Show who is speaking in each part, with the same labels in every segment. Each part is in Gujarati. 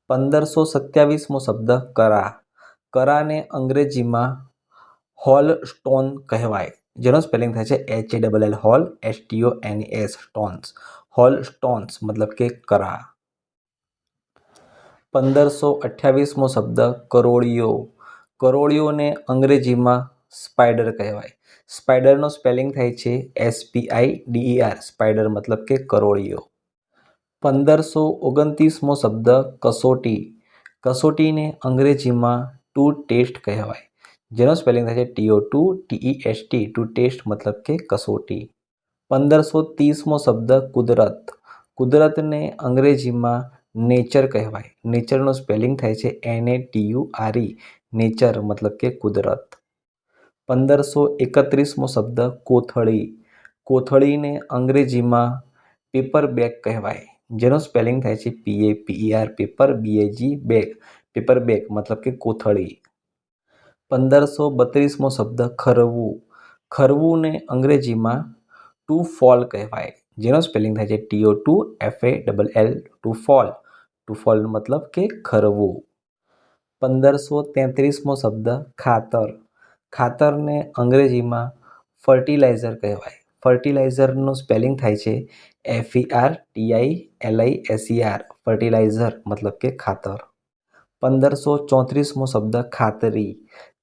Speaker 1: 1527મો શબ્દ કરા. કરાને અંગ્રેજીમાં હોલ સ્ટોન કહેવાય, જેનો સ્પેલિંગ થાય છે HALL hall STONES stones. Hall stones મતલબ કે કરા. 1528મો શબ્દ કરોળિયો. કરોળિયોને અંગ્રેજીમાં સ્પાઈડર કહેવાય. સ્પાઈડરનો સ્પેલિંગ થાય છે SPIDER સ્પાઈડર મતલબ કે કરોળિયો. 1529મો શબ્દ કસોટી. કસોટીને અંગ્રેજીમાં ટુ ટેસ્ટ કહેવાય, જેનો સ્પેલિંગ થાય છે TOTEST ટુ ટેસ્ટ મતલબ કે કસોટી. 1530મો શબ્દ કુદરત. કુદરતને અંગ્રેજીમાં નેચર કહેવાય. નેચરનો સ્પેલિંગ થાય છે NATURE નેચર મતલબ કે કુદરત. 1531મો શબ્દ કોથળી. કોથળીને અંગ્રેજીમાં પેપર બેગ કહેવાય, જેનો સ્પેલિંગ થાય છે PAPER paper BAG bag paper bag મતલબ કે કોથળી. 1532મો શબ્દ ખરવું. ખરવુંને અંગ્રેજીમાં ટુ ફોલ કહેવાય, જેનો સ્પેલિંગ થાય છે TO2FALL two fall. Two fall મતલબ કે ખરવું. 1533મો શબ્દ ખાતર. ખાતરને અંગ્રેજીમાં ફર્ટિલાઇઝર કહેવાય. ફર્ટિલાઇઝરનું સ્પેલિંગ થાય છે FERTILIZER ફર્ટિલાઇઝર મતલબ કે ખાતર. 1534મો શબ્દ ખાતરી.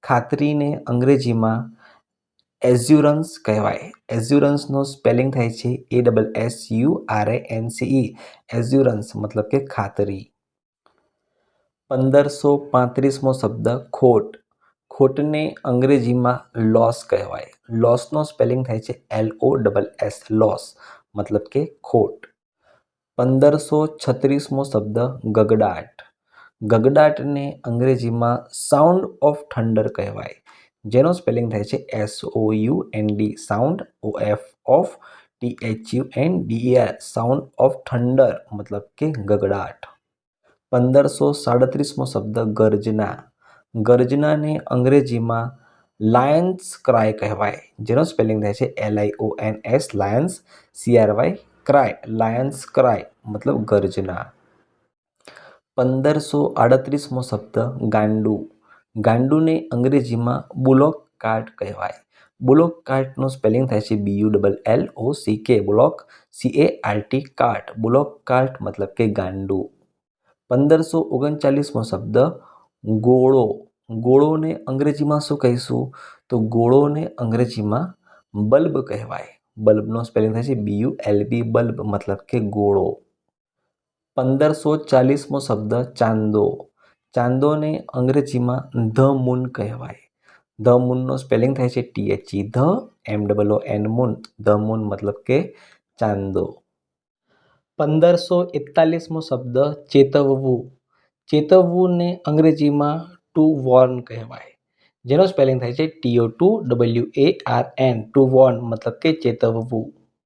Speaker 1: ખાતરીને અંગ્રેજીમાં એઝ્યુરન્સ કહેવાય. એઝ્યુરન્સનો સ્પેલિંગ થાય છે ASSURANCE એઝ્યુરન્સ મતલબ કે ખાતરી. 1535મો શબ્દ ખોટ. ખોટને અંગ્રેજીમાં લોસ કહેવાય. લોસનો સ્પેલિંગ થાય છે LOSS લોસ મતલબ કે ખોટ. 1536મો શબ્દ ગગડાટ. ગગડાટને અંગ્રેજીમાં સાઉન્ડ ઓફ થંડર કહેવાય, જેનો સ્પેલિંગ થાય છે SOUND sound OF THUNDER sound of thunder મતલબ કે ગગડાટ. 1537મો શબ્દ ગર્જના. ગર્જનાને અંગ્રેજીમાં લાયન્સ ક્રાય કહેવાય, જેનો સ્પેલિંગ થાય છે LIONS Lions CRY cry Lions cry મતલબ ગર્જના. 1538મો શબ્દ ગાંડુ. ગાંડુને અંગ્રેજીમાં બુલોક કાર્ટ કહેવાય. બુલોક કાર્ટનું સ્પેલિંગ થાય છે BULLOCK બુલોક CART કાર્ટ બુલોક કાર્ટ મતલબ કે ગાંડુ. 1539મો શબ્દ ગોળો. ગોળોને અંગ્રેજીમાં શું કહીશું? તો ગોળોને અંગ્રેજીમાં બલ્બ કહેવાય. બલ્બનો સ્પેલિંગ થાય છે BULB બલ્બ મતલબ કે ગોળો. 1540મો શબ્દ ચાંદો. ચાંદોને અંગ્રેજીમાં ધ મૂન કહેવાય. ધ મૂનનો સ્પેલિંગ થાય છે THE મૂન ધ મૂન મતલબ કે ચાંદો. 1541મો શબ્દ ચેતવવું. ચેતવવુંને અંગ્રેજીમાં ટુ વોર્ન કહેવાય, જેનો સ્પેલિંગ થાય છે TOWARN ટુ વોર્ન મતલબ કે ચેતવવું.